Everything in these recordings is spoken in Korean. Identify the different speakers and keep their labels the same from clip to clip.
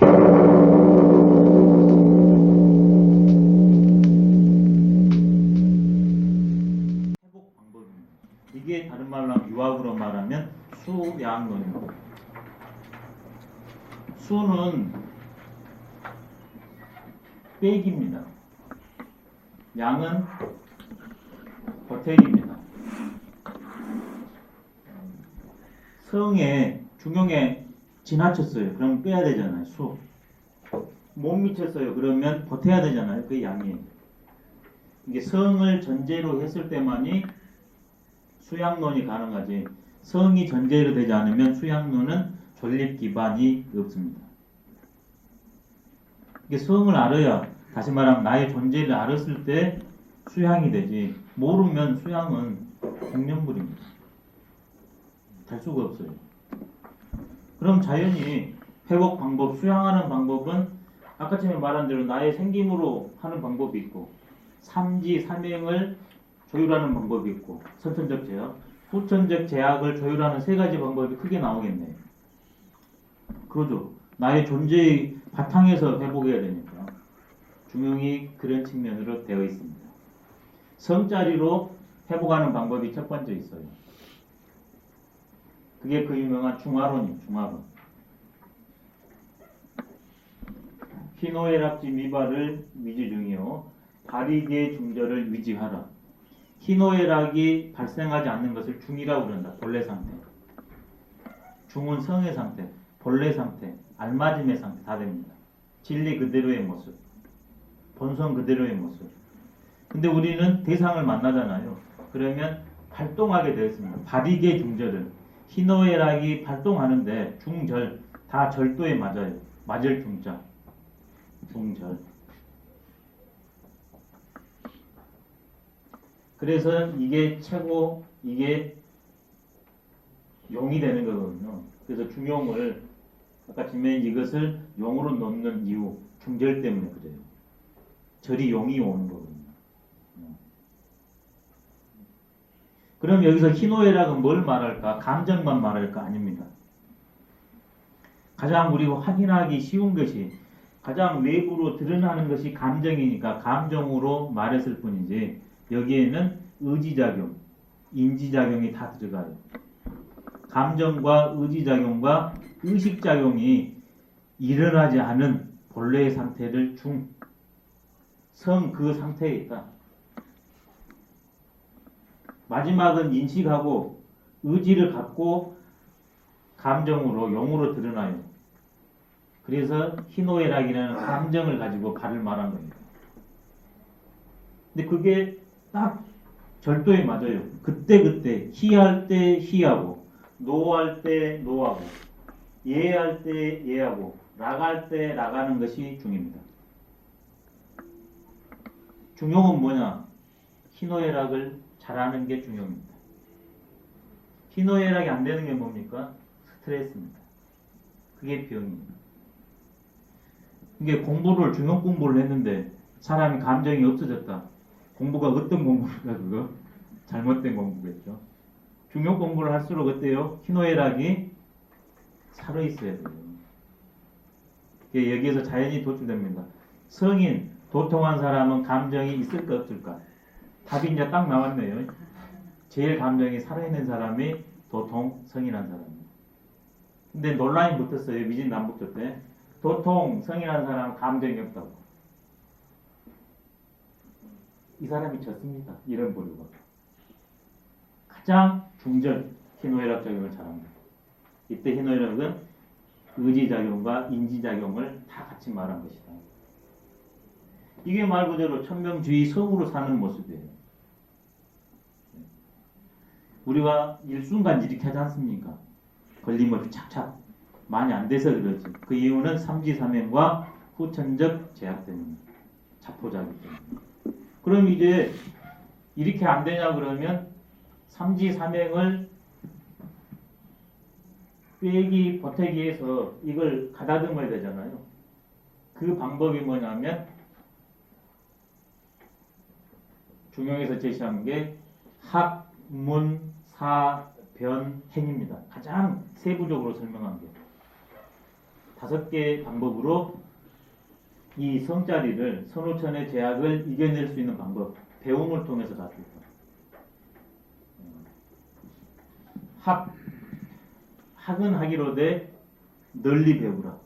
Speaker 1: 회복 방법입니다. 이게 다른 말로 하면 유학으로 말하면 수양론입니다. 수는 빼기입니다. 양은 보태기입니다. 성에 중용에 지나쳤어요. 그럼 빼야 되잖아요. 수. 못 미쳤어요. 그러면 보태야 되잖아요. 그게 양이에요. 이게 성을 전제로 했을 때만이 수양론이 가능하지. 성이 전제로 되지 않으면 수양론은 존립 기반이 없습니다. 이게 성을 알아야, 다시 말하면 나의 존재를 알았을 때 수양이 되지. 모르면 수양은 공념물입니다. 될 수가 없어요. 그럼 자연히 회복 방법, 수양하는 방법은 아까 전에 말한 대로 나의 생김으로 하는 방법이 있고, 삼지, 삼행을 조율하는 방법이 있고, 선천적 제약, 후천적 제약을 조율하는 세 가지 방법이 크게 나오겠네요. 그러죠. 나의 존재의 바탕에서 회복해야 되니까. 중용이 그런 측면으로 되어 있습니다. 성자리로 회복하는 방법이 첫 번째 있어요. 그게 그 유명한 중화론이에요. 중화론. 희노애락지 미발을 위지 중이요 발이계 중절을 위지하라. 희노애락이 발생하지 않는 것을 중이라고 그런다. 본래 상태. 중은 성의 상태, 본래 상태, 알맞음의 상태 다 됩니다. 진리 그대로의 모습, 본성 그대로의 모습. 근데 우리는 대상을 만나잖아요. 그러면 발동하게 되었습니다. 발이계 중절을. 희노애락이 발동하는데 중절, 다 절도에 맞아요. 맞을 중자. 중절. 그래서 이게 최고, 이게 용이 되는 거거든요. 그래서 중용을 아까 지면 이것을 용으로 놓는 이유, 중절 때문에 그래요. 절이 용이 오는 거거든요. 그럼 여기서 희노애락은 뭘 말할까? 감정만 말할까? 아닙니다. 가장 우리가 확인하기 쉬운 것이, 가장 외부로 드러나는 것이 감정이니까 감정으로 말했을 뿐이지, 여기에는 의지작용, 인지작용이 다 들어가요. 감정과 의지작용과 의식작용이 일어나지 않은 본래의 상태를 중, 성 그 상태에 있다. 마지막은 인식하고 의지를 갖고 감정으로, 용으로 드러나요. 그래서 희노애락이라는 감정을 가지고 발을 말한 겁니다. 근데 그게 딱 절도에 맞아요. 그때 희할 때 희하고, 노할 때 노하고, 예할 때 예하고, 락할 때 락하는 것이 중입니다. 중용은 뭐냐? 희노애락을 잘하는 게 중용입니다. 희노애락이 안 되는 게 뭡니까? 스트레스입니다. 그게 병입니다. 이게 중용 공부를 했는데 사람이 감정이 없어졌다. 공부가 어떤 공부일까 그거? 잘못된 공부겠죠. 중용 공부를 할수록 어때요? 희노애락이 살아있어야 돼요. 여기에서 자연이 도출됩니다. 성인, 도통한 사람은 감정이 있을까 없을까? 답이 이제 딱 나왔네요. 제일 감정이 살아있는 사람이 도통 성인한 사람입니다. 근데 논란이 붙었어요. 미진남북조 때. 도통 성인한 사람은 감정이 없다고. 이 사람이 졌습니다. 이런 부류가. 가장 중절 희노애락 작용을 잘합니다. 이때 희노애락은 의지작용과 인지작용을 다 같이 말한 것이다. 이게 말 그대로 천명주의 성으로 사는 모습이에요. 우리가 일순간 이렇게 하지 않습니까? 걸림없이 착착 많이 안 돼서 그러지. 그 이유는 삼지삼행과 후천적 제약 때문에, 자포자기 때문에. 그럼 이제 이렇게 안 되냐 그러면 삼지삼행을 빼기 보태기해서 이걸 가다듬어야 되잖아요. 그 방법이 뭐냐면 중용에서 제시한 게 학, 문, 사, 변, 행입니다. 가장 세부적으로 설명한 게. 5개의 방법으로 이 성자리를 선우천의 제약을 이겨낼 수 있는 방법, 배움을 통해서 가지고 학은 하기로되 널리 배우라.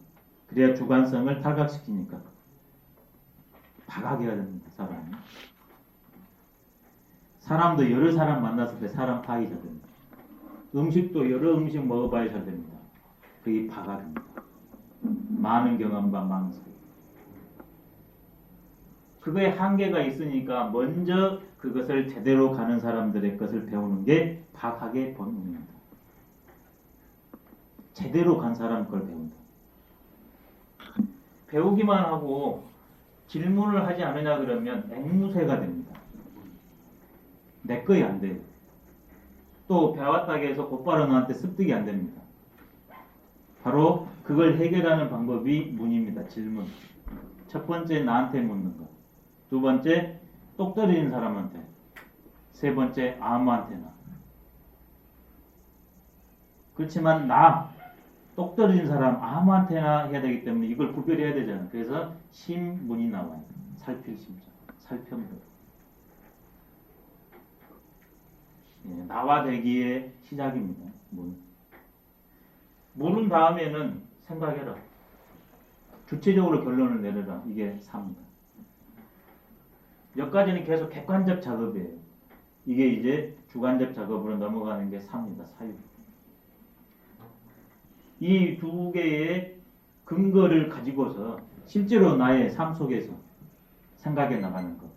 Speaker 1: 그래야 주관성을 탈각시키니까. 박학해야 됩니다. 사람도 여러 사람 만났을 때 사람 파악이 잘 됩니다. 음식도 여러 음식 먹어봐야 잘 됩니다. 그게 박학입니다. 많은 경험과 많은 소리. 그거에 한계가 있으니까 먼저 그것을 제대로 가는 사람들의 것을 배우는 게 박학의 본능입니다. 제대로 간 사람 걸 배운다. 배우기만 하고 질문을 하지 않으냐 그러면 앵무새가 됩니다. 내 거이 안 돼요. 또 배웠다고 해서 곧바로 너한테 습득이 안 됩니다. 바로 그걸 해결하는 방법이 문입니다. 질문. 첫 번째 나한테 묻는 것. 두 번째 똑 떨어진 사람한테. 세 번째 아무한테나. 그렇지만 똑 떨어진 사람 아무한테나 해야 되기 때문에 이걸 구별해야 되잖아요. 그래서 심문이 나와요. 살필 심자. 살펴보다. 예, 나와 되기의 시작입니다. 물은 다음에는 생각해라. 주체적으로 결론을 내려라. 이게 3입니다. 여기까지는 계속 객관적 작업이에요. 이게 이제 주관적 작업으로 넘어가는 게 3입니다. 사유. 이 두 개의 근거를 가지고서 실제로 나의 삶 속에서 생각해 나가는 것.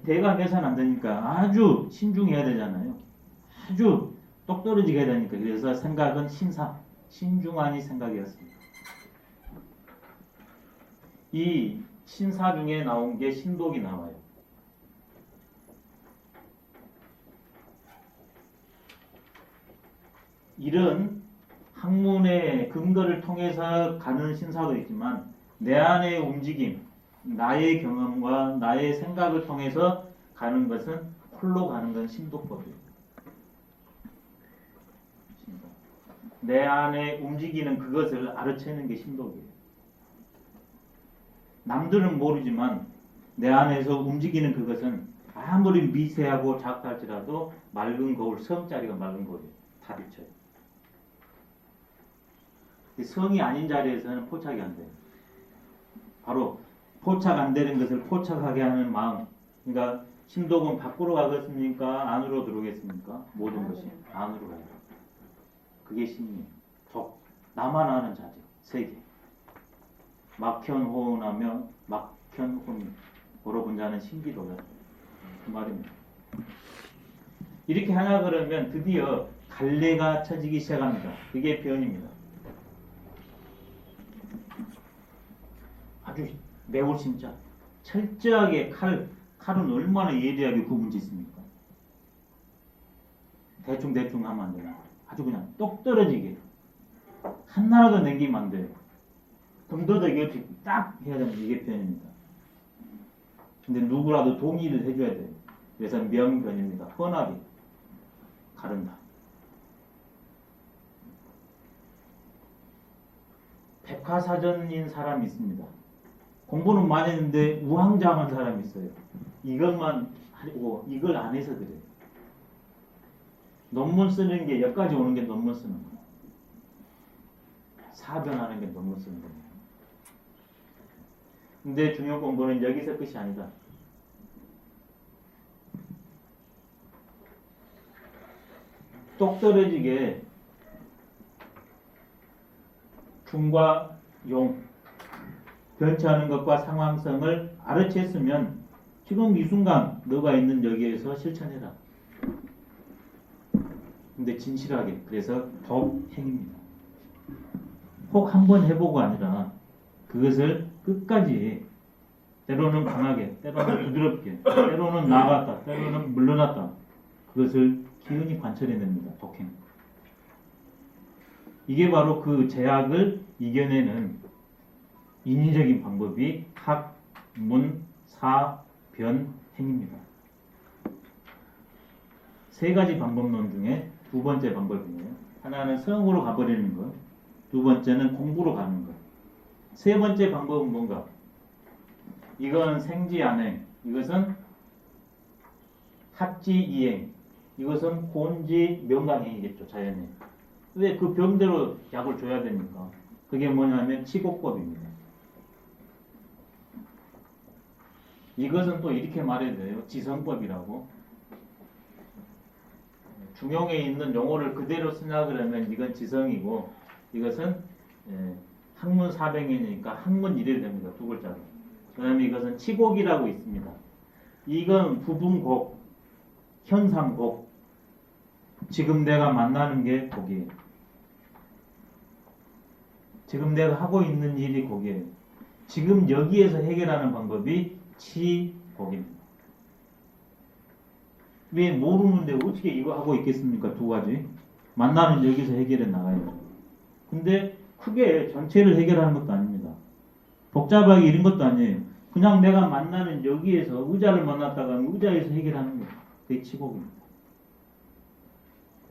Speaker 1: 대강해서는 안 되니까 아주 신중해야 되잖아요. 아주 똑 떨어지게 해야 되니까. 그래서 생각은 신중하니 생각이었습니다. 이 신사 중에 나온 게 신독이 나와요. 이런 학문의 근거를 통해서 가는 신사도 있지만 내 안의 움직임, 나의 경험과 나의 생각을 통해서 가는 것은 홀로 가는 건 신독법이에요. 내 안에 움직이는 그것을 알아채는 게 신독이에요. 남들은 모르지만 내 안에서 움직이는 그것은 아무리 미세하고 작달지라도 맑은 거울, 성자리가 맑은 거울이에요. 다 비쳐요. 성이 아닌 자리에서는 포착이 안 돼요. 바로 포착 안 되는 것을 포착하게 하는 마음. 그러니까 신독은 밖으로 가겠습니까? 안으로 들어오겠습니까? 모든 것이 안으로 가요. 그게 신이에요. 나만 아는 자질. 세계. 막현호운하며 막현혼 보러 본 자는 신기로다. 그 말입니다. 이렇게 하냐 그러면 드디어 갈래가 쳐지기 시작합니다. 그게 변입니다. 아주 매우 진짜 철저하게 칼은 얼마나 예리하게 구분짓습니까? 대충 하면 안 돼요. 아주 그냥 똑 떨어지게 하나라도 남기면 안 돼요. 금도덕이 없이 딱 해야 되는 이게 편입니다. 근데 누구라도 동의를 해줘야 돼요. 그래서 명변입니다. 헌합이 가른다. 백화사전인 사람이 있습니다. 공부는 많이 했는데 우왕좌왕한 사람이 있어요. 이것만 하고 이걸 안 해서 그래요. 논문 쓰는 게 여기까지 오는 게 논문 쓰는 거예요. 사변하는 게 논문 쓰는 거예요. 근데 중요 공부는 여기서 끝이 아니다. 똑 떨어지게 중과 용 변치하는 것과 상황성을 알아챘으면 지금 이 순간 너가 있는 여기에서 실천해라. 근데 진실하게. 그래서 독행입니다. 혹 한번 해보고 아니라 그것을 끝까지 때로는 강하게, 때로는 부드럽게, 때로는 나아갔다, 때로는 물러났다. 그것을 기운이 관철해냅니다. 독행. 이게 바로 그 제약을 이겨내는 인위적인 방법이 학, 문, 사, 변, 행입니다. 세 가지 방법론 중에 두 번째 방법이네요. 하나는 성으로 가버리는 것, 두 번째는 공부로 가는 것. 세 번째 방법은 뭔가? 이건 생지안행, 이것은 합지이행, 이것은 곤지명강행이겠죠, 자연에. 왜 그 병대로 약을 줘야 되니까. 그게 뭐냐면 치곡법입니다. 이것은 또 이렇게 말해야 돼요. 지성법이라고. 중용에 있는 용어를 그대로 쓰냐 그러면 이건 지성이고, 이것은 학문 400년이니까 학문 이래야 됩니다. 두 글자로. 그 다음에 이것은 치곡이라고 있습니다. 이건 부분곡, 현상곡. 지금 내가 만나는 게 곡이에요. 지금 내가 하고 있는 일이 곡이에요. 지금 여기에서 해결하는 방법이 치곡입니다. 왜 모르는데 어떻게 이거 하고 있겠습니까? 두 가지. 만나는 여기서 해결해 나가야죠. 근데 크게 전체를 해결하는 것도 아닙니다. 복잡하게 이런 것도 아니에요. 그냥 내가 만나는 여기에서 의자를 만났다가 의자에서 해결하는 거예요. 그게 치곡입니다.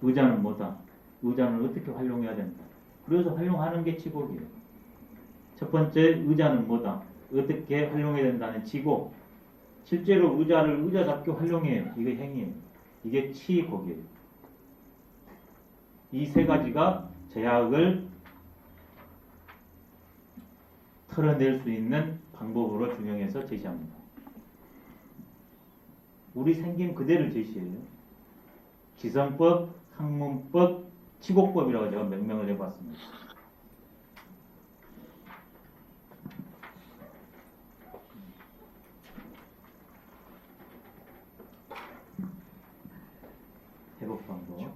Speaker 1: 의자는 뭐다? 의자는 어떻게 활용해야 된다. 그래서 활용하는 게 치곡이에요. 첫 번째 의자는 뭐다? 어떻게 활용해야 된다는 치곡. 실제로 의자를 의자답게 활용해요. 이게 행위예요. 이게 치곡이에요. 이 세 가지가 제약을 털어낼 수 있는 방법으로 중용해서 제시합니다. 우리 생김 그대로 제시해요. 지성법, 학문법, 치곡법이라고 제가 명명을 해봤습니다. 회복 방법.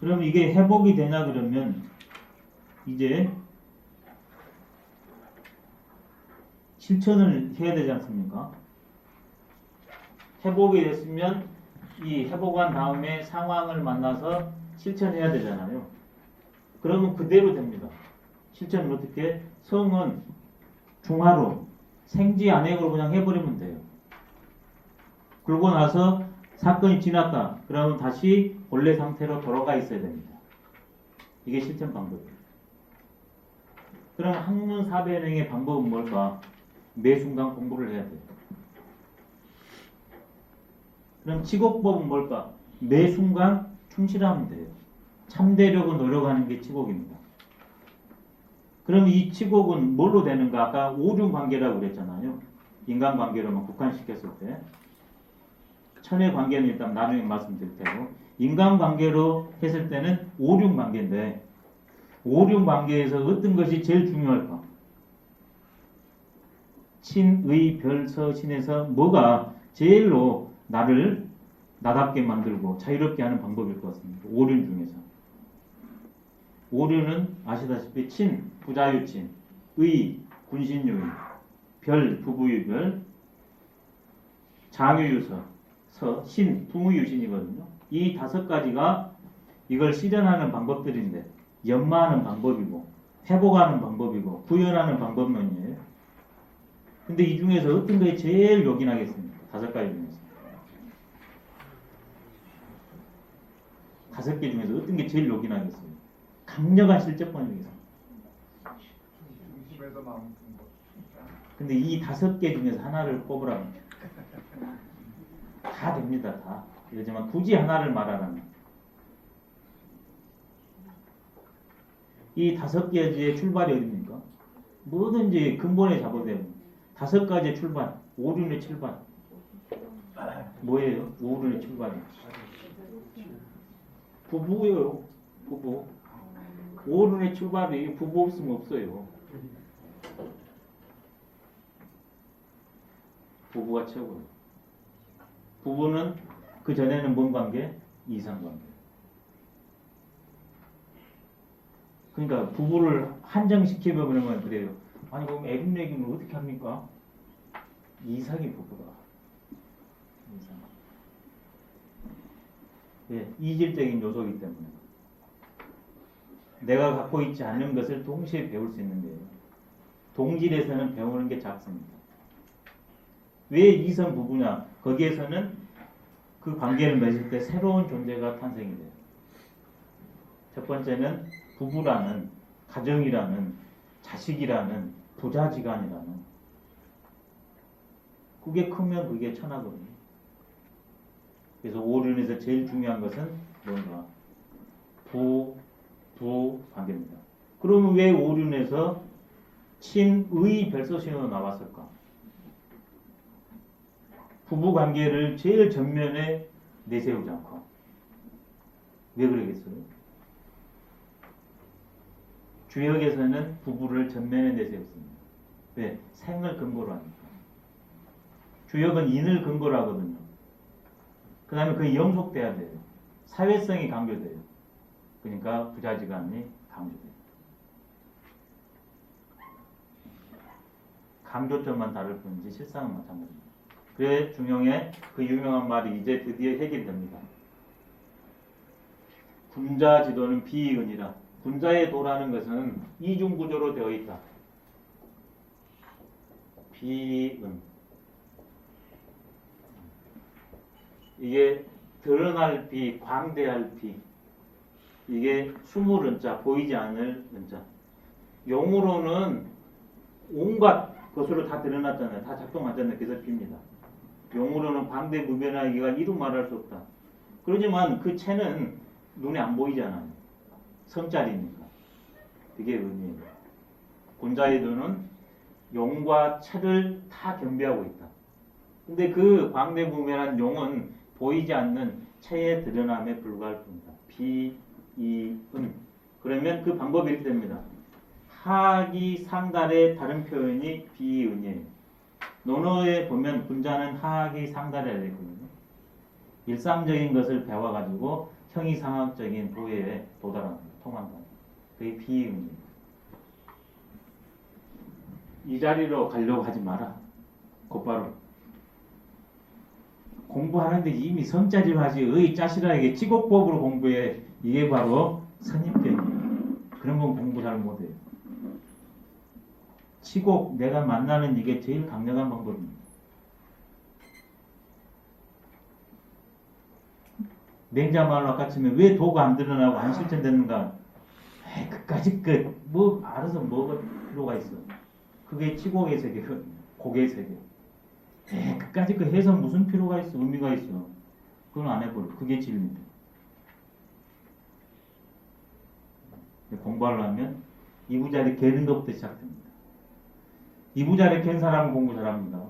Speaker 1: 그럼 이게 회복이 되냐 그러면 이제 실천을 해야 되지 않습니까? 회복이 됐으면 이 회복한 다음에 상황을 만나서 실천해야 되잖아요. 그러면 그대로 됩니다. 실천은 어떻게? 성은 중화로 생지안행으로 그냥 해버리면 돼요. 그러고 나서 사건이 지났다. 그러면 다시 본래 상태로 돌아가 있어야 됩니다. 이게 실천 방법이에요. 그럼 학문 4배행의 방법은 뭘까? 매 순간 공부를 해야 돼요. 그럼 치곡법은 뭘까? 매 순간 충실하면 돼요. 참되려고 노력하는 게 치곡입니다. 그럼 이 치곡은 뭘로 되는가? 아까 오륜관계라고 그랬잖아요. 인간관계로만 국한시켰을 때. 천의 관계는 일단 나중에 말씀드릴 테고, 인간관계로 했을 때는 오륜관계인데, 오륜관계에서 어떤 것이 제일 중요할까? 친의 별서 신에서 뭐가 제일로 나를 나답게 만들고 자유롭게 하는 방법일 것 같습니다. 오륜 중에서. 오륜은 아시다시피 친, 부자유친, 의, 군신유의, 별, 부부유별, 장유유서, 서, 신, 풍의유신이거든요. 이 5가지가 이걸 실현하는 방법들인데 연마하는 방법이고 회복하는 방법이고 구현하는 방법론이에요. 근데 이 중에서 어떤 것이 제일 요긴하겠습니까? 5가지 중에서. 5개 중에서 어떤 게 제일 요긴하겠어요? 강력한 실제권이겠어요. 근데 이 5개 중에서 하나를 꼽으라면 다 됩니다. 다. 이러지만 굳이 하나를 말하라면 이 5개의 출발이 어딥니까? 뭐든지 근본에 잡아야 돼요. 5가지의 출발, 오륜의 출발. 뭐예요? 오륜의 출발이. 부부예요. 부부. 오륜의 출발이 부부 없으면 없어요. 부부가 최고예요. 부부는 그 전에는 뭔 관계? 이상관계. 그러니까 부부를 한정시켜보면 그래요. 아니 그럼 애국 얘기는 어떻게 합니까? 이상이 부부다. 이상. 예, 이질적인 요소이기 때문에 내가 갖고 있지 않은 것을 동시에 배울 수 있는 거예요. 동질에서는 배우는 게 작습니다. 왜 이성 부부냐? 거기에서는 그 관계를 맺을 때 새로운 존재가 탄생이 돼요. 첫 번째는 부부라는, 가정이라는, 자식이라는, 부자지간이라는. 그게 크면 그게 천하거든요. 그래서 오륜에서 제일 중요한 것은 뭔가? 부 관계입니다. 그러면 왜 오륜에서 친의 별소신으로 나왔을까? 부부 관계를 제일 전면에 내세우지 않고. 왜 그러겠어요? 주역에서는 부부를 전면에 내세웠습니다. 왜? 생을 근거로 하니까. 주역은 인을 근거로 하거든요. 그 다음에 그게 영속돼야 돼요. 사회성이 강조돼요. 그러니까 부자지간이 강조돼요. 강조점만 다를 뿐이지 실상은 마찬가지입니다. 그래 중용의 그 유명한 말이 이제 드디어 해결됩니다. 군자지도는 비은이라. 군자의 도라는 것은 이중구조로 되어 있다. 비은. 이게 드러날 비, 광대할 비. 이게 숨을 은자, 보이지 않을 은자. 용으로는 온갖 것으로 다 드러났잖아요. 다 작동하잖아요. 그래서 비입니다. 용으로는 광대무변하기가 이루 말할 수 없다. 그러지만 그 채는 눈에 안 보이잖아요. 성자리니까. 그게 의미예요. 군자의 도는 용과 채를 다 겸비하고 있다. 근데 그 광대무변한 용은 보이지 않는 채의 드러남에 불과할 뿐이다. 비, 이, 은. 그러면 그 방법이 이렇게 됩니다. 하기 상달의 다른 표현이 비은이에요. 논어에 보면 군자는 하기 상달이라 되어 있거든요. 일상적인 것을 배워가지고 형이상학적인 도에 도달한다. 통한다. 그게 비은이에요. 이 자리로 가려고 하지 마라. 곧바로. 공부하는데 이미 성자리로 하지 의 짜시라에게 치곡법으로 공부해. 이게 바로 선입견이에요. 그런 건 공부 잘 못해요. 치곡 내가 만나는 이게 제일 강력한 방법입니다. 맹자말로 아까 치면 왜 도가 안 드러나고 안 실천되는가? 그까짓 뭐 알아서 뭐가 필요가 있어. 그게 치곡의 세계, 곡의 세계. 그까짓 해서 무슨 필요가 있어, 의미가 있어. 그건 안 해버려. 그게 진리입니다. 공부하려면 이부자리 개는 것부터 시작됩니다. 이부자리 깬 사람은 공부 잘합니다.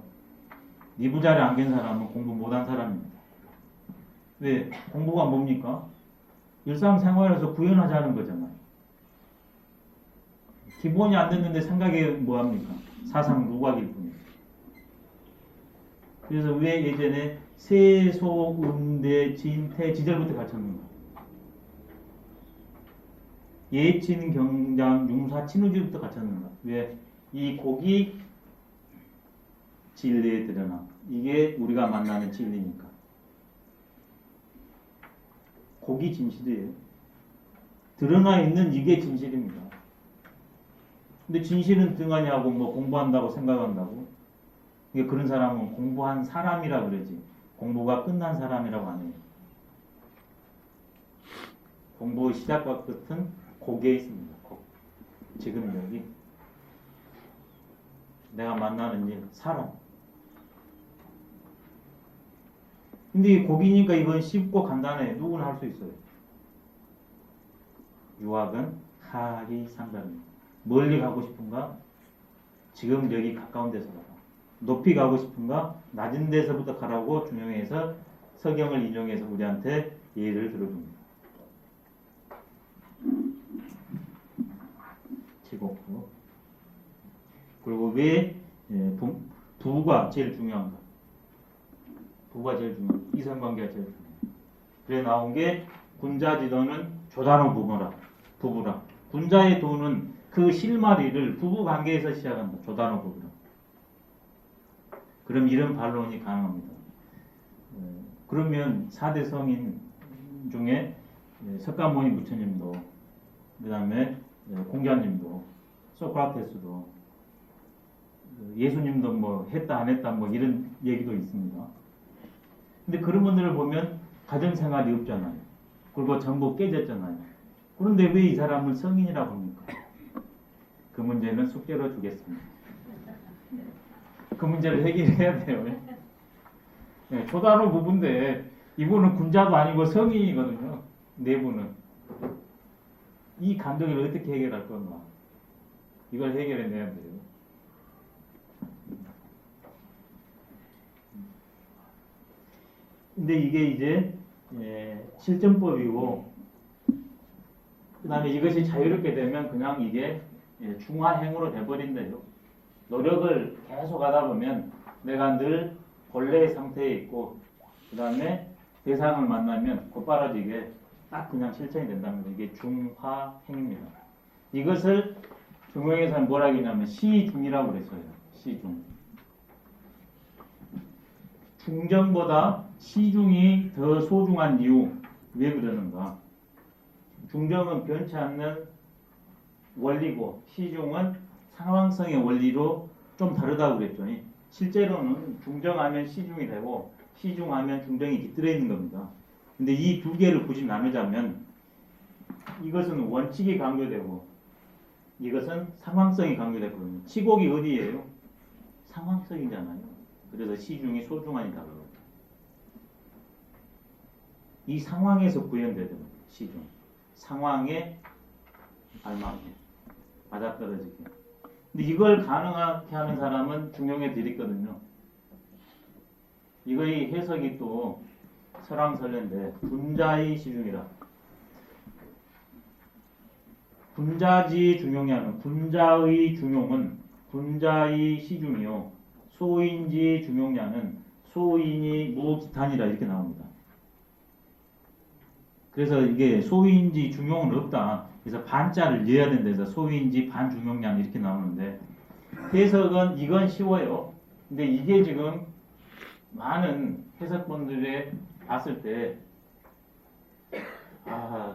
Speaker 1: 이부자리 안 깬 사람은 공부 못한 사람입니다. 왜? 공부가 뭡니까? 일상생활에서 구현하자는 거잖아요. 기본이 안 됐는데 생각이 뭐합니까? 사상 누각일 뿐이에요. 그래서 왜 예전에 세소, 음대, 진태, 지절부터 갖췄는가? 예친, 경장, 융사, 친우지부터 갖췄는가? 왜? 이 곡이 진리에 드러나. 이게 우리가 만나는 진리니까. 곡이 진실이에요. 드러나 있는 이게 진실입니다. 근데 진실은 등하냐고 뭐 공부한다고 생각한다고. 이게 그런 사람은 공부한 사람이라 그러지. 공부가 끝난 사람이라고 안 해요. 공부 시작과 끝은 곡에 있습니다. 곡. 지금 여기. 내가 만나는 일, 사람. 근데 이 곡이니까 이건 쉽고 간단해. 누구나 할 수 있어요. 유학은 하기 상담입니다. 멀리 가고 싶은가? 지금 여기 가까운 데서 가라. 높이 가고 싶은가? 낮은 데서부터 가라고 중용해서 서경을 인용해서 우리한테 예를 들어줍니다. 치곡부. 그리고 왜 부가 제일 중요한가? 부가 제일 중요해요. 이성관계가 제일 중요해요. 그래 나온 게 군자지도는 조단호 부부라. 군자의 도는 그 실마리를 부부관계에서 시작한다. 조단호 부부라. 그럼 이런 반론이 가능합니다. 그러면 4대 성인 중에 석가모니 부처님도 그 다음에 공자님도 소크라테스도 예수님도 뭐 했다 안 했다 뭐 이런 얘기도 있습니다. 근데 그런 분들을 보면 가정생활이 없잖아요. 그리고 전부 깨졌잖아요. 그런데 왜 이 사람을 성인이라고 합니까? 그 문제는 숙제로 주겠습니다. 그 문제를 해결해야 돼요. 네, 초단어 부분인데 이분은 군자도 아니고 성인이거든요. 네 분은. 이 간격을 어떻게 해결할 건가? 이걸 해결해내야 돼요. 근데 이게 이제 실전법이고 그 다음에 이것이 자유롭게 되면 그냥 이게 중화행으로 돼버린대요. 노력을 계속 하다 보면 내가 늘 본래의 상태에 있고 그 다음에 대상을 만나면 곧바라지게 딱 그냥 실천이 된답니다. 이게 중화행입니다. 이것을 중용에서는 뭐라 하냐면 시중이라고 그랬어요. 시중. 중정보다 시중이 더 소중한 이유 왜 그러는가? 중정은 변치 않는 원리고 시중은 상황성의 원리로 좀 다르다고 그랬죠. 실제로는 중정하면 시중이 되고 시중하면 중정이 깃들어 있는 겁니다. 근데 이 두 개를 굳이 나누자면 이것은 원칙이 강조되고 이것은 상황성이 강조됐거든요. 치곡이 어디예요? 상황성이잖아요. 그래서 시중이 소중하니까 그래요. 이 상황에서 구현되는 시중. 상황에 알맞게 맞아떨어지게. 근데 이걸 가능하게 하는 사람은 중용에 들있거든요. 이거의 해석이 또 설왕설래인데 군자의 시중이라. 군자지 중용이하는 군자의 중용은 군자의 시중이요. 소인지 중용냐는 소인이 무기탄이라 이렇게 나옵니다. 그래서 이게 소인지 중용은 없다. 그래서 반자를 이어야 된다 해서 소인지 반중용량 이렇게 나오는데 해석은 이건 쉬워요. 근데 이게 지금 많은 해석본들에 봤을 때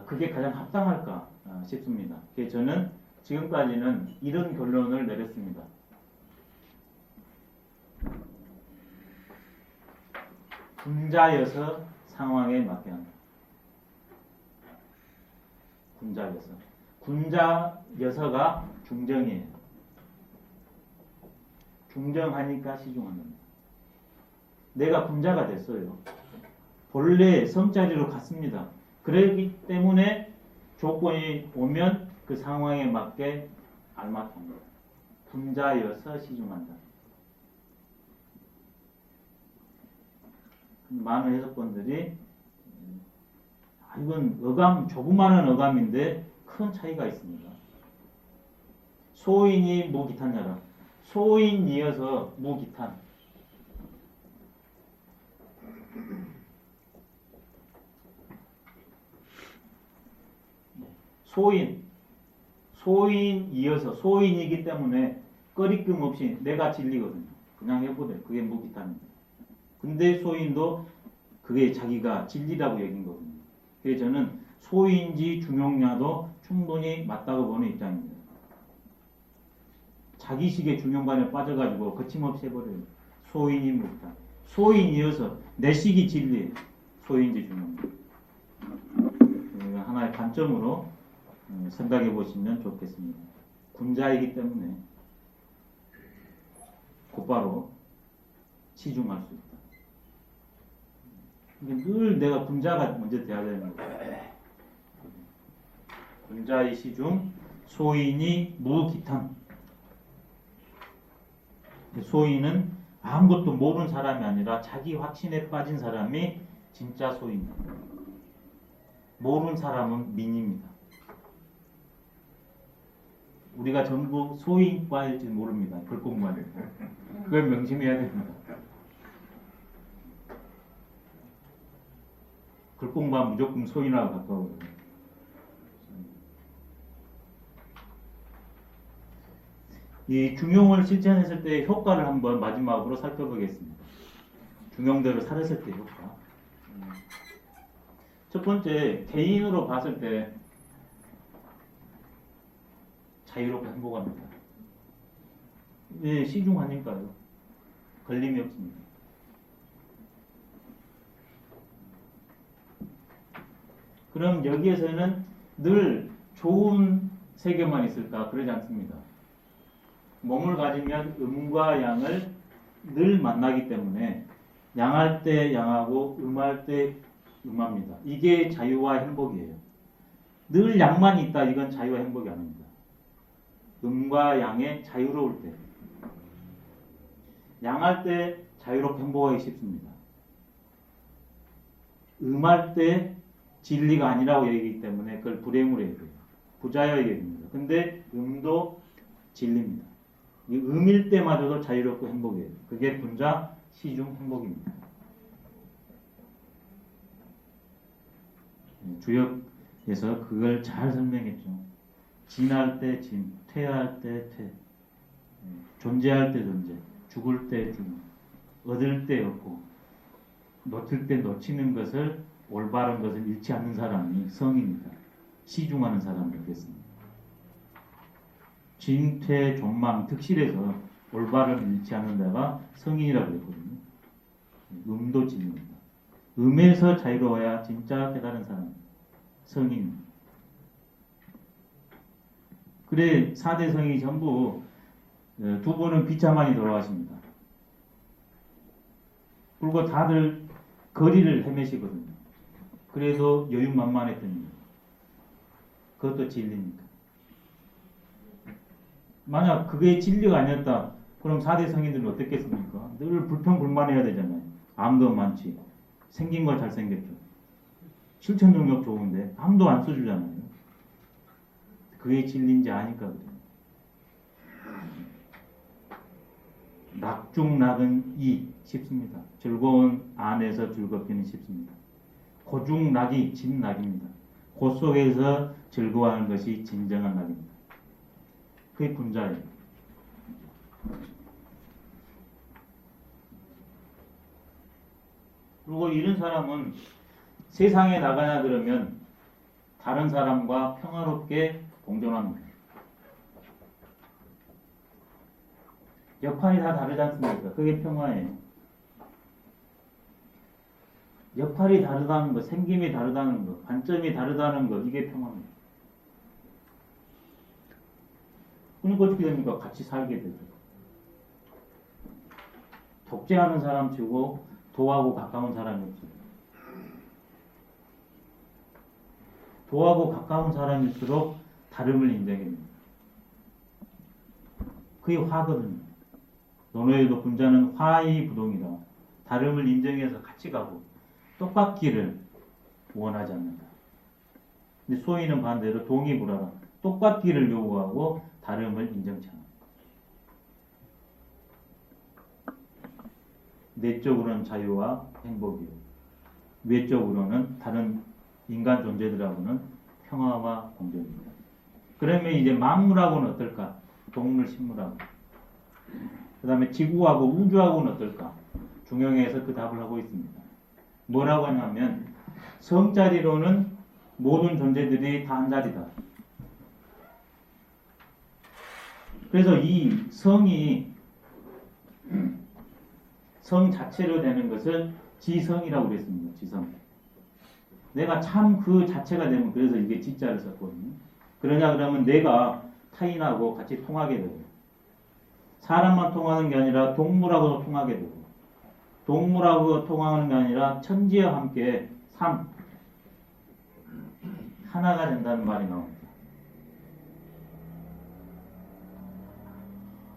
Speaker 1: 그게 가장 합당할까 싶습니다. 그래서 저는 지금까지는 이런 결론을 내렸습니다. 군자여서 상황에 맞게 한다. 군자여서. 군자여서가 중정이에요. 중정하니까 시중합니다. 내가 군자가 됐어요. 본래 성자리로 갔습니다. 그렇기 때문에 조건이 오면 그 상황에 맞게 알맞게 합니다. 군자여서 시중한다. 많은 해석본들이 이건 어감, 조그마한 어감인데 큰 차이가 있습니다. 소인이 무기탄자라. 소인이어서 무기탄. 소인이어서 소인이기 때문에 꺼리낌 없이 내가 진리거든요. 그냥 해보래. 그게 무기탄입니다. 근데 소인도 그게 자기가 진리라고 얘기인 거거든요. 그래서 저는 소인지 중용냐도 충분히 맞다고 보는 입장입니다. 자기식의 중용관에 빠져가지고 거침없이 해버려요. 소인이 무기탄. 소인이어서 내 식이 진리. 소인지 중용. 하나의 관점으로 생각해 보시면 좋겠습니다. 군자이기 때문에 곧바로 치중할 수 있다. 늘 내가 군자가 먼저 돼야 되는 거예요. 군자의 시중, 소인이 무기탄. 소인은 아무것도 모르는 사람이 아니라 자기 확신에 빠진 사람이 진짜 소인입니다. 모르는 사람은 민입니다. 우리가 전부 소인과일지 모릅니다. 글공부하는 그걸 명심해야 됩니다. 글공부하면 무조건 소인하고 가까워요. 이 중용을 실천했을 때 효과를 한번 마지막으로 살펴보겠습니다. 중용대로 살았을 때 효과. 첫 번째, 개인으로 봤을 때 자유롭고 행복합니다. 왜 시중하니까요. 걸림이 없습니다. 그럼 여기에서는 늘 좋은 세계만 있을까? 그러지 않습니다. 몸을 가지면 음과 양을 늘 만나기 때문에 양할 때 양하고 음할 때 음합니다. 이게 자유와 행복이에요. 늘 양만 있다. 이건 자유와 행복이 아닙니다. 음과 양의 자유로울 때, 양할 때 자유롭고 행복하기 쉽습니다. 음할 때 진리가 아니라고 얘기하기 때문에 그걸 불행으로 얘기해요. 부자여 얘기합니다. 근데 음도 진리입니다. 이 음일 때마저도 자유롭고 행복이에요. 그게 분자 시중 행복입니다. 주역에서 그걸 잘 설명했죠. 진할 때 진, 퇴할 때 퇴, 존재할 때 존재, 죽을 때 죽음, 얻을 때 얻고, 놓칠 때 놓치는 것을 올바른 것을 잃지 않는 사람이 성입니다. 시중하는 사람이 되겠습니다. 진, 퇴, 존망, 득실에서 올바른 잃지 않는 데가 성인이라고 했거든요. 음도 진입니다. 음에서 자유로워야 진짜 깨달은 사람, 성인. 그래 4대 성이 전부 두 분은 비참하니 돌아가십니다. 그리고 다들 거리를 헤매시거든요. 그래도 여유만만했던 이유. 그것도 진리입니다. 만약 그게 진리가 아니었다. 그럼 4대 성인들은 어떻겠습니까? 늘 불평불만해야 되잖아요. 암도 많지. 생긴 거 잘생겼죠. 실천 능력 좋은데 암도 안 써주잖아요. 그게 진리인지 아니까 그래요. 낙중락은 쉽습니다. 즐거운 안에서 즐겁기는 쉽습니다. 고중락이 진락입니다. 그 속에서 즐거워하는 것이 진정한 낙입니다. 그게 분자예요. 그리고 이런 사람은 세상에 나가냐 그러면 다른 사람과 평화롭게 공존합니다. 역할이 다 다르지 않습니까? 그게 평화예요. 역할이 다르다는 것, 생김이 다르다는 것, 관점이 다르다는 것, 이게 평화입니다. 그러니까 어떻게 됩니까? 같이 살게 되죠. 독재하는 사람 치고 도하고 가까운 사람이 없어요. 도하고 가까운 사람일수록 다름을 인정합니다. 그게 화거든요. 논어에도 분자는 화의 부동이다. 다름을 인정해서 같이 가고 똑같기를 원하지 않는다. 근데 소인은 반대로 동의불하다. 똑같기를 요구하고 다름을 인정치 않는다. 내적으로는 자유와 행복이요. 외적으로는 다른 인간 존재들하고는 평화와 공존입니다. 그러면 이제 만물하고는 어떨까? 동물, 식물하고. 그 다음에 지구하고 우주하고는 어떨까? 중용에서 그 답을 하고 있습니다. 뭐라고 하냐면 성자리로는 모든 존재들이 다 한 자리다. 그래서 이 성이 성 자체로 되는 것을 지성이라고 그랬습니다. 지성. 내가 참 그 자체가 되면 그래서 이게 지자를 썼거든요. 그러냐 그러면 내가 타인하고 같이 통하게 되고 사람만 통하는 게 아니라 동물하고도 통하게 되고 동물하고 통하는 게 아니라 천지와 함께 하나가 된다는 말이 나옵니다.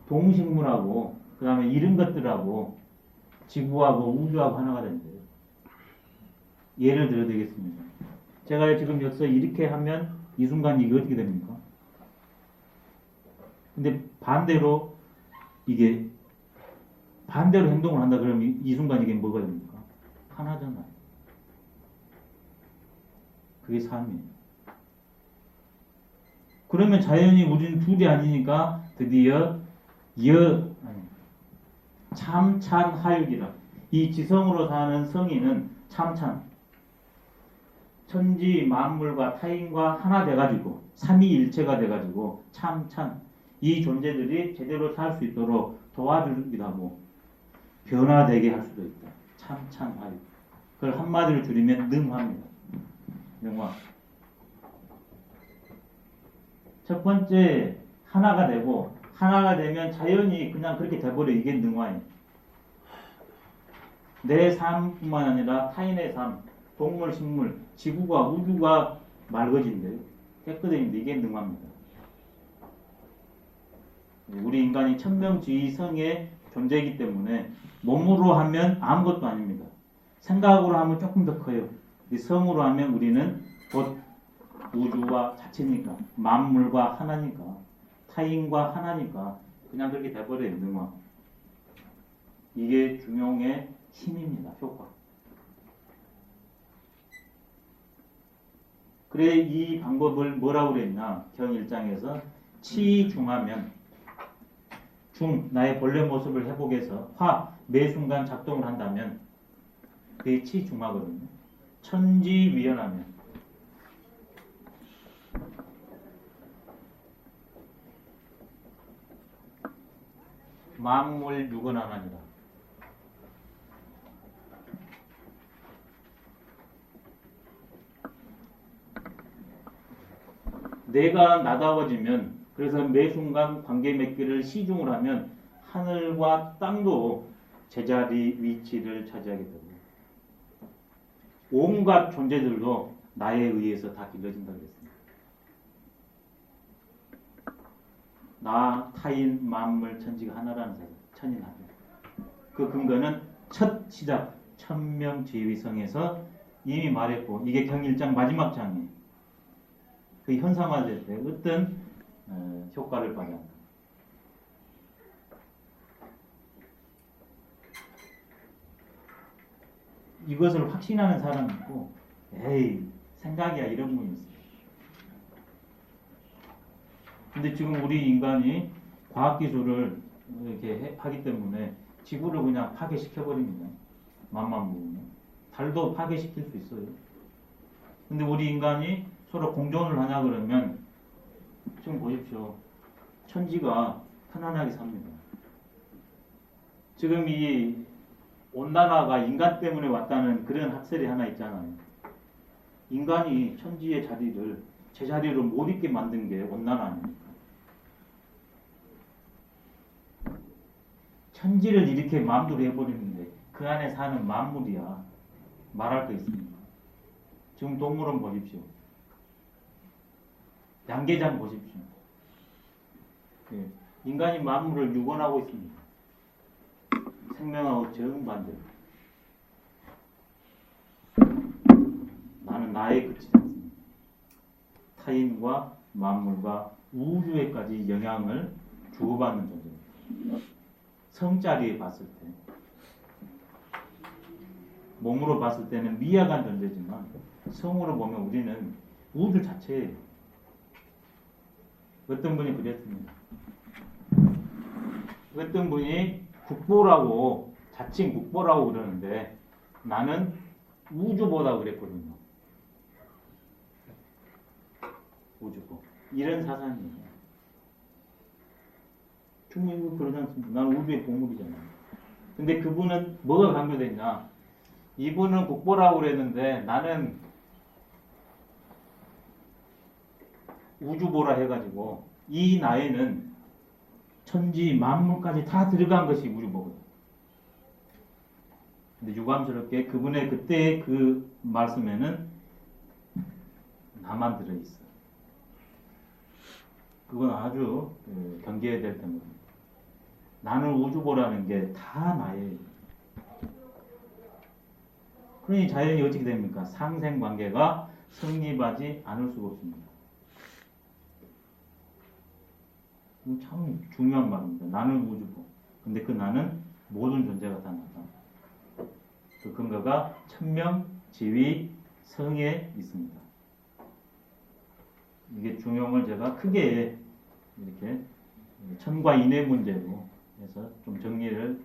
Speaker 1: 동식물하고 그 다음에 이런 것들하고 지구하고 우주하고 하나가 된대요. 예를 들어 되겠습니다. 제가 지금 여기서 이렇게 하면 이 순간 이게 어떻게 됩니까? 근데 반대로 이게 반대로 행동을 한다 그러면 이 순간 이게 뭐가 됩니까? 하나잖아요. 그게 삶이에요. 그러면 자연이 우리는 둘이 아니니까 드디어 참찬하육이라. 이 지성으로 사는 성인은 참찬. 천지 만물과 타인과 하나 돼가지고 삼위일체가 돼가지고 참찬. 이 존재들이 제대로 살 수 있도록 도와주기도 하고 변화되게 할 수도 있다. 참찬하육. 그걸 한마디로 줄이면 능화입니다. 능화. 첫 번째 하나가 되고 하나가 되면 자연이 그냥 그렇게 돼버려. 이게 능화예요. 내 삶뿐만 아니라 타인의 삶, 동물, 식물, 지구가 우주가 맑아진대요. 깨끗해진대. 이게 능화입니다. 우리 인간이 천명지성의 존재이기 때문에 몸으로 하면 아무것도 아닙니다. 생각으로 하면 조금 더 커요. 성으로 하면 우리는 곧 우주와 자체니까, 만물과 하나니까, 타인과 하나니까 그냥 그렇게 돼버려요. 능화. 이게 중용의 힘입니다. 효과. 그래 이 방법을 뭐라고 그랬나? 경 1장에서 치중하면 중 나의 본래 모습을 회복해서 화 매 순간 작동을 한다면 그게 치중하거든요. 천지위원하면 만물 유건하나니라. 내가 나다워지면 그래서 매 순간 관계 맺기를 시중을 하면 하늘과 땅도 제자리 위치를 차지하게 되고 온갖 존재들도 나에 의해서 다 길러진다고 했습니다. 나, 타인, 만물, 천지가 하나라는 사실 천인하죠. 그 근거는 첫 시작 천명지위성에서 이미 말했고 이게 경 1장 마지막 장이에요. 그 현상화될 때 어떤 효과를 발휘한다. 이것을 확신하는 사람이 있고 에이 생각이야 이런 분이 있어요. 근데 지금 우리 인간이 과학기술을 이렇게 하기 때문에 지구를 그냥 파괴시켜버립니다. 맘만 먹으면. 달도 파괴시킬 수 있어요. 근데 우리 인간이 서로 공존을 하냐 그러면 지금 보십시오. 천지가 편안하게 삽니다. 지금 이 온난화가 인간 때문에 왔다는 그런 학설이 하나 있잖아요. 인간이 천지의 자리를 제자리로 못 있게 만든 게 온난화 아닙니까? 천지를 이렇게 마음대로 해버리는데 그 안에 사는 만물이야. 말할 거 있습니까? 지금 동물원 보십시오. 양계장 보십시오. 예, 인간이 만물을 유건하고 있습니다. 생명하고 정반대로. 나는 나에 그치지 않습니다. 타인과 만물과 우주에까지 영향을 주고받는 존재입니다. 성자리에 봤을 때 몸으로 봤을 때는 미약한 존재지만 성으로 보면 우리는 우주 자체예요. 어떤 분이 그랬습니다. 어떤 분이 국보라고 자칭 국보라고 그러는데 나는 우주보다 그랬거든요. 우주보. 이런 사상이에요. 충분히 그러지 않습니다. 나는 우주의 보물이잖아요. 근데 그분은 뭐가 강조됐냐? 이분은 국보라고 그랬는데 나는 우주보라 해가지고 이 나에는 천지 만물까지 다 들어간 것이 우주보거든. 근데 유감스럽게 그분의 그때의 그 말씀에는 나만 들어있어. 그건 아주 경계해야 될 때문에 나는 우주보라는 게 다 나예요. 그러니 자연이 어떻게 됩니까? 상생관계가 성립하지 않을 수가 없습니다. 참 중요한 말입니다. 나는 우주보. 근데 그 나는 모든 존재가 다 나다. 그 근거가 천명, 지위, 성에 있습니다. 이게 중용을 제가 크게 이렇게 천과 인의 문제로 해서 좀 정리를